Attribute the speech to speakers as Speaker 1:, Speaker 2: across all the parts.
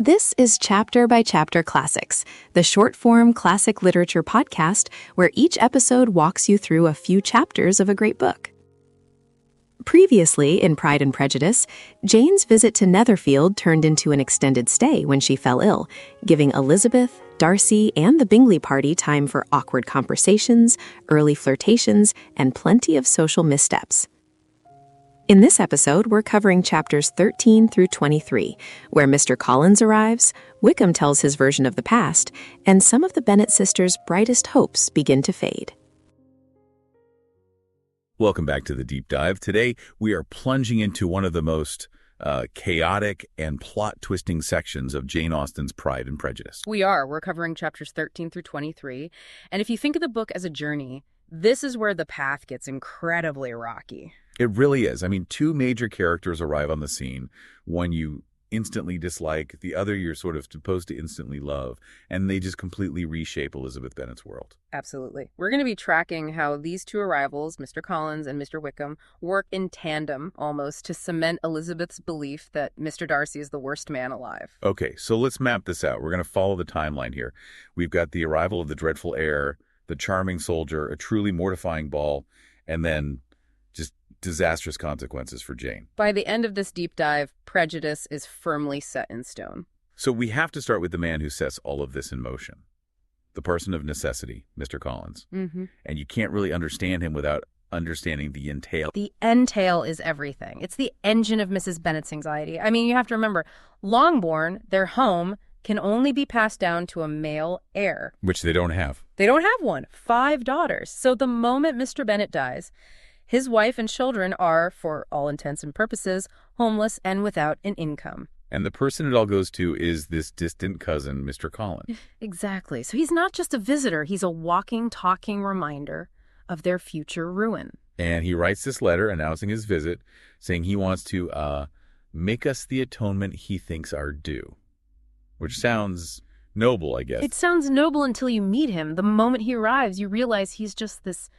Speaker 1: This is Chapter by Chapter Classics, the short-form classic literature podcast where each episode walks you through a few chapters of a great book. Previously, in Pride and Prejudice, Jane's visit to Netherfield turned into an extended stay when she fell ill, giving Elizabeth, Darcy, and the Bingley party time for awkward conversations, early flirtations, and plenty of social missteps. In this episode, we're covering chapters 13 through 23, where Mr. Collins arrives, Wickham tells his version of the past, and some of the Bennet sisters' brightest hopes begin to fade.
Speaker 2: Welcome back to the Deep Dive. Today, we are plunging into one of the most chaotic and plot-twisting sections of Jane Austen's Pride and Prejudice.
Speaker 3: We are. We're covering chapters 13 through 23. And if you think of the book as a journey, this is where the path gets incredibly rocky.
Speaker 2: It really is. I mean, two major characters arrive on the scene. One you instantly dislike, the other you're sort of supposed to instantly love, and they just completely reshape Elizabeth Bennet's world.
Speaker 3: Absolutely. We're going to be tracking how these two arrivals, Mr. Collins and Mr. Wickham, work in tandem almost to cement Elizabeth's belief that Mr. Darcy is the worst man alive.
Speaker 2: Okay, so let's map this out. We're going to follow the timeline here. We've got the arrival of the dreadful heir, the charming soldier, a truly mortifying ball, and then just disastrous consequences for Jane.
Speaker 3: By the end of this deep dive, Prejudice is firmly set in stone.
Speaker 2: So we have to start with the man who sets all of this in motion. The person of necessity, Mr. Collins.
Speaker 3: Mm-hmm.
Speaker 2: And you can't really understand him without understanding the entail.
Speaker 3: The entail is everything. It's the engine of Mrs. Bennet's anxiety. I mean, you have to remember, Longbourn, their home, can only be passed down to a male heir.
Speaker 2: Which they don't have.
Speaker 3: They don't have one. 5 daughters. So the moment Mr. Bennet dies, his wife and children are, for all intents and purposes, homeless and without an income.
Speaker 2: And the person it all goes to is this distant cousin, Mr. Collins.
Speaker 3: Exactly. So he's not just a visitor. He's a walking, talking reminder of their future ruin.
Speaker 2: And he writes this letter announcing his visit, saying he wants to make us the atonement he thinks our due. Which sounds noble, I guess.
Speaker 3: It sounds noble until you meet him. The moment he arrives, you realize he's just this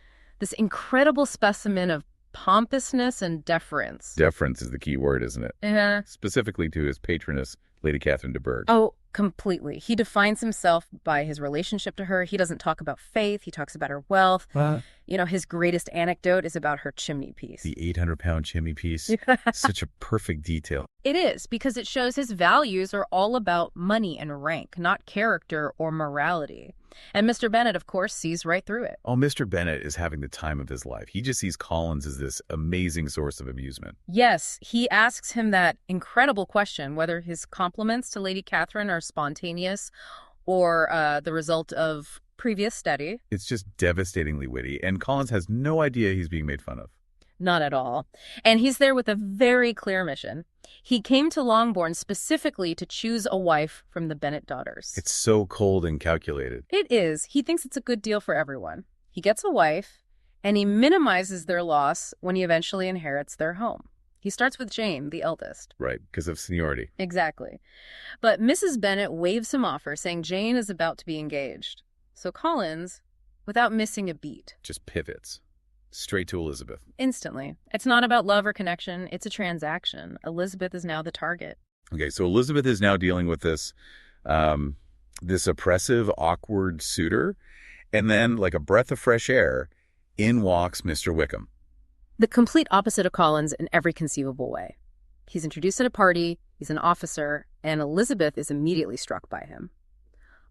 Speaker 3: incredible specimen of pompousness and deference.
Speaker 2: Deference is the key word, isn't it?
Speaker 3: Yeah.
Speaker 2: Specifically to his patroness, Lady Catherine de Bourgh.
Speaker 3: Oh, completely. He defines himself by his relationship to her. He doesn't talk about faith. He talks about her wealth. You know, his greatest anecdote is about her chimney piece.
Speaker 2: The 800-pound chimney piece. Such a perfect detail.
Speaker 3: It is, because it shows his values are all about money and rank, not character or morality. And Mr. Bennet, of course, sees right through it.
Speaker 2: Oh, Mr. Bennet is having the time of his life. He just sees Collins as this amazing source of amusement.
Speaker 3: Yes, he asks him that incredible question, whether his compliments to Lady Catherine are spontaneous or the result of previous study.
Speaker 2: It's just devastatingly witty, and Collins has no idea he's being made fun of.
Speaker 3: Not at all. And he's there with a very clear mission. He came to Longbourn specifically to choose a wife from the Bennet daughters.
Speaker 2: It's so cold and calculated.
Speaker 3: It is. He thinks it's a good deal for everyone. He gets a wife, and he minimizes their loss when he eventually inherits their home. He starts with Jane, the eldest.
Speaker 2: Right, because of seniority.
Speaker 3: Exactly. But Mrs. Bennet waves him off her, saying Jane is about to be engaged. So Collins, without missing a beat,
Speaker 2: just pivots. Straight to Elizabeth.
Speaker 3: Instantly. It's not about love or connection. It's a transaction. Elizabeth is now the target.
Speaker 2: Okay, so Elizabeth is now dealing with this oppressive, awkward suitor. And then, like a breath of fresh air, in walks Mr. Wickham.
Speaker 3: The complete opposite of Collins in every conceivable way. He's introduced at a party, he's an officer, and Elizabeth is immediately struck by him.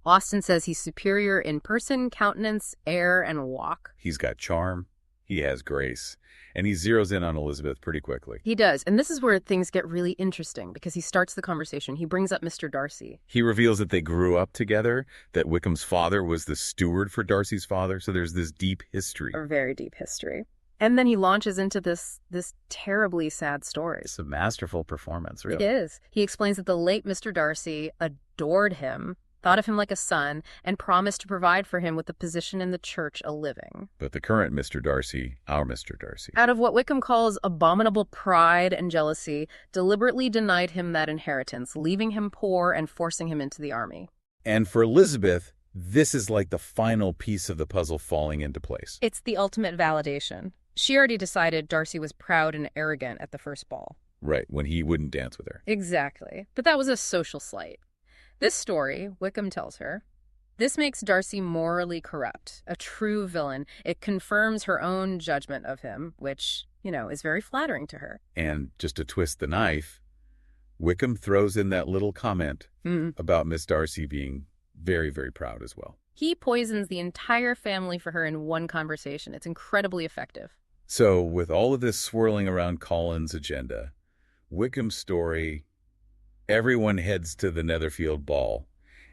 Speaker 3: Austen says he's superior in person, countenance, air, and walk.
Speaker 2: He's got charm. He has grace. And he zeroes in on Elizabeth pretty quickly.
Speaker 3: He does. And this is where things get really interesting, because he starts the conversation. He brings up Mr. Darcy.
Speaker 2: He reveals that they grew up together, that Wickham's father was the steward for Darcy's father. So there's this deep history.
Speaker 3: A very deep history. And then he launches into this terribly sad story.
Speaker 2: It's a masterful performance, really.
Speaker 3: It is. He explains that the late Mr. Darcy adored him, thought of him like a son, and promised to provide for him with a position in the church a living.
Speaker 2: But the current Mr. Darcy, our Mr. Darcy,
Speaker 3: out of what Wickham calls abominable pride and jealousy, deliberately denied him that inheritance, leaving him poor and forcing him into the army.
Speaker 2: And for Elizabeth, this is like the final piece of the puzzle falling into place.
Speaker 3: It's the ultimate validation. She already decided Darcy was proud and arrogant at the first ball.
Speaker 2: Right, when he wouldn't dance with her.
Speaker 3: Exactly. But that was a social slight. This story, Wickham tells her, this makes Darcy morally corrupt, a true villain. It confirms her own judgment of him, which, is very flattering to her.
Speaker 2: And just to twist the knife, Wickham throws in that little comment about Miss Darcy being very, very proud as well.
Speaker 3: He poisons the entire family for her in one conversation. It's incredibly effective.
Speaker 2: So with all of this swirling around Collins' agenda, Wickham's story, everyone heads to the Netherfield ball,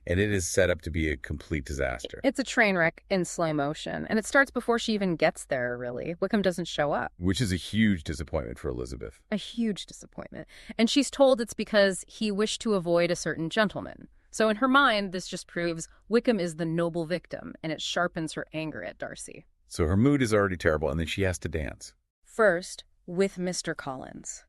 Speaker 2: and it is set up to be a complete disaster.
Speaker 3: It's a train wreck in slow motion, and it starts before she even gets there, really. Wickham doesn't show up.
Speaker 2: Which is a huge disappointment for Elizabeth.
Speaker 3: A huge disappointment. And she's told it's because he wished to avoid a certain gentleman. So in her mind, this just proves Wickham is the noble victim, and it sharpens her anger at Darcy.
Speaker 2: So her mood is already terrible, and then she has to dance.
Speaker 3: First, with Mr. Collins.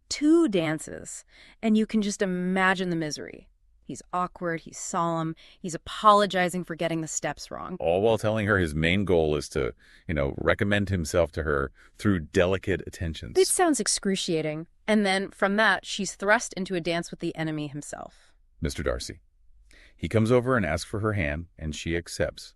Speaker 3: 2 dances, and you can just imagine the misery. He's awkward, he's solemn, he's apologizing for getting the steps wrong.
Speaker 2: All while telling her his main goal is to, recommend himself to her through delicate attentions.
Speaker 3: It sounds excruciating. And then from that, she's thrust into a dance with the enemy himself.
Speaker 2: Mr. Darcy. He comes over and asks for her hand, and she accepts.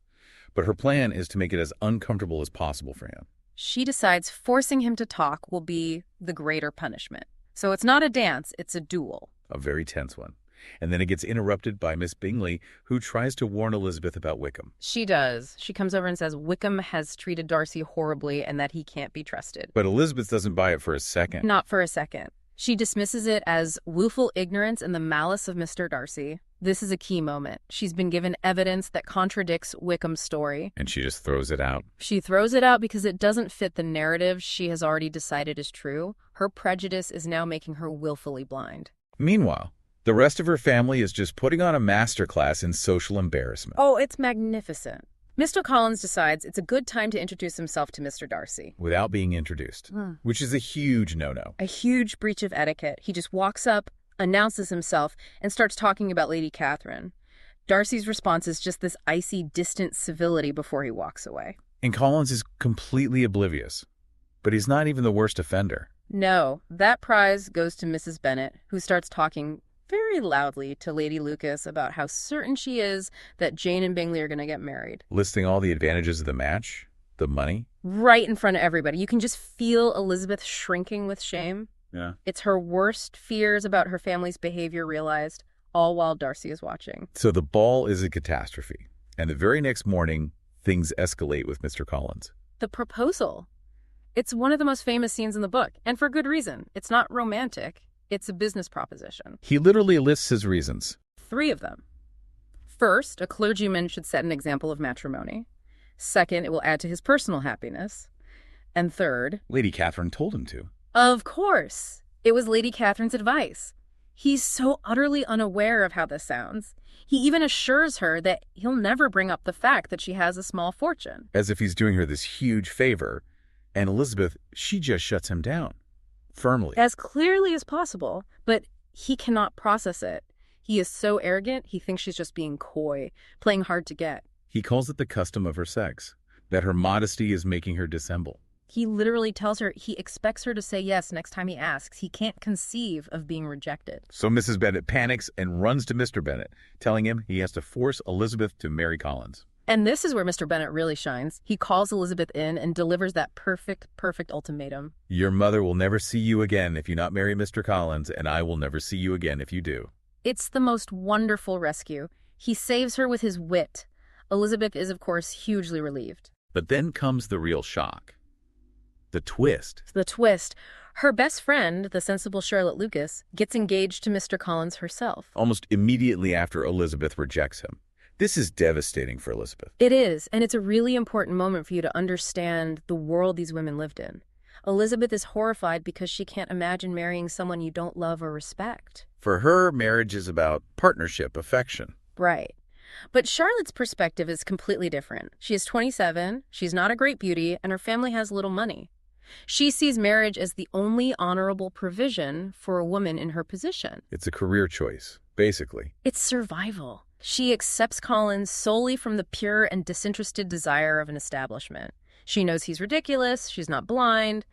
Speaker 2: But her plan is to make it as uncomfortable as possible for him.
Speaker 3: She decides forcing him to talk will be the greater punishment. So it's not a dance, it's a duel.
Speaker 2: A very tense one. And then it gets interrupted by Miss Bingley, who tries to warn Elizabeth about Wickham.
Speaker 3: She does. She comes over and says Wickham has treated Darcy horribly and that he can't be trusted.
Speaker 2: But Elizabeth doesn't buy it for a second.
Speaker 3: Not for a second. She dismisses it as willful ignorance and the malice of Mr. Darcy. This is a key moment. She's been given evidence that contradicts Wickham's story.
Speaker 2: And she just throws it out.
Speaker 3: She throws it out because it doesn't fit the narrative she has already decided is true. Her prejudice is now making her willfully blind.
Speaker 2: Meanwhile, the rest of her family is just putting on a masterclass in social embarrassment.
Speaker 3: Oh, it's magnificent. Mr. Collins decides it's a good time to introduce himself to Mr. Darcy.
Speaker 2: Without being introduced, which is a huge no-no.
Speaker 3: A huge breach of etiquette. He just walks up, announces himself, and starts talking about Lady Catherine. Darcy's response is just this icy, distant civility before he walks away.
Speaker 2: And Collins is completely oblivious. But he's not even the worst offender.
Speaker 3: No, that prize goes to Mrs. Bennet, who starts talking very loudly to Lady Lucas about how certain she is that Jane and Bingley are going to get married.
Speaker 2: Listing all the advantages of the match, the money.
Speaker 3: Right in front of everybody. You can just feel Elizabeth shrinking with shame.
Speaker 2: Yeah.
Speaker 3: It's her worst fears about her family's behavior realized, all while Darcy is watching.
Speaker 2: So the ball is a catastrophe. And the very next morning, things escalate with Mr. Collins.
Speaker 3: The proposal. It's one of the most famous scenes in the book, and for good reason. It's not romantic. It's a business proposition.
Speaker 2: He literally lists his reasons.
Speaker 3: 3 of them. First, a clergyman should set an example of matrimony. Second, it will add to his personal happiness. And third...
Speaker 2: Lady Catherine told him to.
Speaker 3: Of course. It was Lady Catherine's advice. He's so utterly unaware of how this sounds. He even assures her that he'll never bring up the fact that she has a small fortune.
Speaker 2: As if he's doing her this huge favor. And Elizabeth, she just shuts him down. Firmly.
Speaker 3: As clearly as possible, but he cannot process it. He is so arrogant, he thinks she's just being coy, playing hard to get.
Speaker 2: He calls it the custom of her sex, that her modesty is making her dissemble.
Speaker 3: He literally tells her he expects her to say yes next time he asks. He can't conceive of being rejected.
Speaker 2: So Mrs. Bennet panics and runs to Mr. Bennet, telling him he has to force Elizabeth to marry Collins.
Speaker 3: And this is where Mr. Bennet really shines. He calls Elizabeth in and delivers that perfect ultimatum.
Speaker 2: Your mother will never see you again if you not marry Mr. Collins, and I will never see you again if you do.
Speaker 3: It's the most wonderful rescue. He saves her with his wit. Elizabeth is, of course, hugely relieved.
Speaker 2: But then comes the real shock. The twist.
Speaker 3: The twist. Her best friend, the sensible Charlotte Lucas, gets engaged to Mr. Collins herself.
Speaker 2: Almost immediately after Elizabeth rejects him. This is devastating for Elizabeth.
Speaker 3: It is, and it's a really important moment for you to understand the world these women lived in. Elizabeth is horrified because she can't imagine marrying someone you don't love or respect.
Speaker 2: For her, marriage is about partnership, affection.
Speaker 3: Right. But Charlotte's perspective is completely different. She is 27, she's not a great beauty, and her family has little money. She sees marriage as the only honorable provision for a woman in her position.
Speaker 2: It's a career choice, basically.
Speaker 3: It's survival. She accepts Collins solely from the pure and disinterested desire of an establishment. She knows he's ridiculous, she's not blind,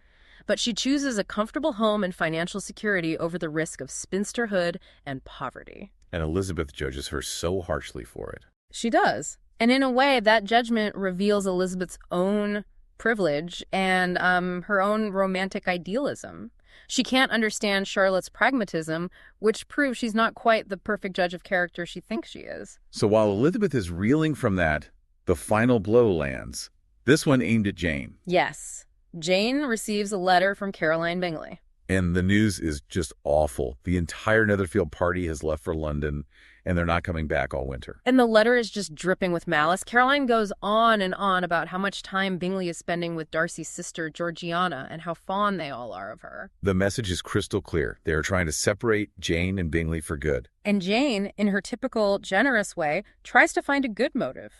Speaker 3: but she chooses a comfortable home and financial security over the risk of spinsterhood and poverty.
Speaker 2: And Elizabeth judges her so harshly for it.
Speaker 3: She does. And in a way, that judgment reveals Elizabeth's own privilege and her own romantic idealism. She can't understand Charlotte's pragmatism, which proves she's not quite the perfect judge of character she thinks she is.
Speaker 2: So while Elizabeth is reeling from that, the final blow lands. This one aimed at Jane.
Speaker 3: Yes. Jane receives a letter from Caroline Bingley.
Speaker 2: And the news is just awful. The entire Netherfield party has left for London, and they're not coming back all winter.
Speaker 3: And the letter is just dripping with malice. Caroline goes on and on about how much time Bingley is spending with Darcy's sister, Georgiana, and how fond they all are of her.
Speaker 2: The message is crystal clear. They are trying to separate Jane and Bingley for good.
Speaker 3: And Jane, in her typical generous way, tries to find a good motive.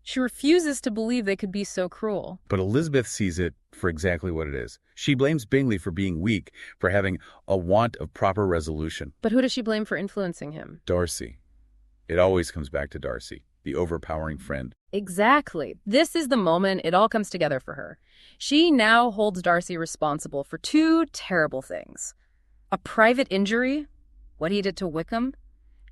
Speaker 3: She refuses to believe they could be so cruel.
Speaker 2: But Elizabeth sees it for exactly what it is. She blames Bingley for being weak, for having a want of proper resolution.
Speaker 3: But who does she blame for influencing him?
Speaker 2: Darcy. It always comes back to Darcy, the overpowering friend.
Speaker 3: Exactly. This is the moment it all comes together for her. She now holds Darcy responsible for two terrible things. A private injury, what he did to Wickham,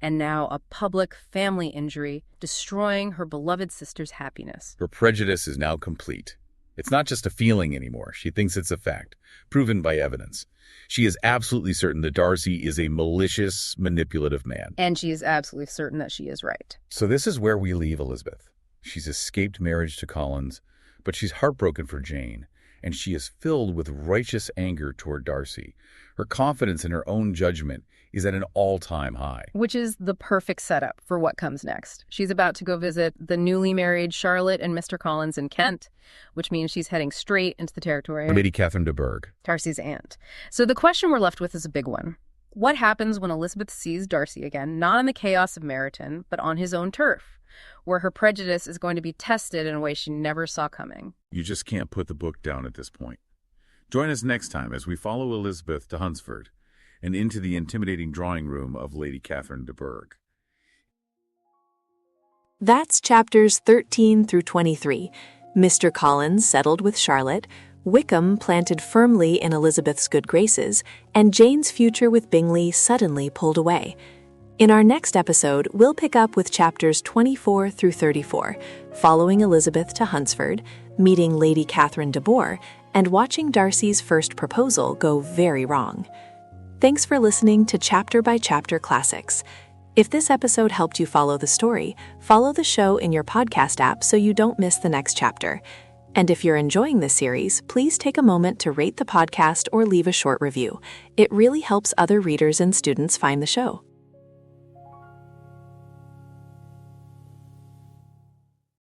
Speaker 3: and now a public family injury, destroying her beloved sister's happiness.
Speaker 2: Her prejudice is now complete. It's not just a feeling anymore. She thinks it's a fact, proven by evidence. She is absolutely certain that Darcy is a malicious, manipulative man.
Speaker 3: And she is absolutely certain that she is right.
Speaker 2: So this is where we leave Elizabeth. She's escaped marriage to Collins, but she's heartbroken for Jane, and she is filled with righteous anger toward Darcy. Her confidence in her own judgment is at an all-time high.
Speaker 3: Which is the perfect setup for what comes next. She's about to go visit the newly married Charlotte and Mr. Collins in Kent, which means she's heading straight into the territory of
Speaker 2: Lady Catherine de Bourgh,
Speaker 3: Darcy's aunt. So the question we're left with is a big one. What happens when Elizabeth sees Darcy again, not in the chaos of Meryton, but on his own turf, where her prejudice is going to be tested in a way she never saw coming?
Speaker 2: You just can't put the book down at this point. Join us next time as we follow Elizabeth to Hunsford and into the intimidating drawing room of Lady Catherine de Bourgh.
Speaker 1: That's chapters 13 through 23. Mr. Collins settled with Charlotte, Wickham planted firmly in Elizabeth's good graces, and Jane's future with Bingley suddenly pulled away. In our next episode, we'll pick up with chapters 24 through 34, following Elizabeth to Hunsford, meeting Lady Catherine de Bourgh, and watching Darcy's first proposal go very wrong. Thanks for listening to Chapter by Chapter Classics. If this episode helped you follow the story, follow the show in your podcast app so you don't miss the next chapter. And if you're enjoying this series, please take a moment to rate the podcast or leave a short review. It really helps other readers and students find the show.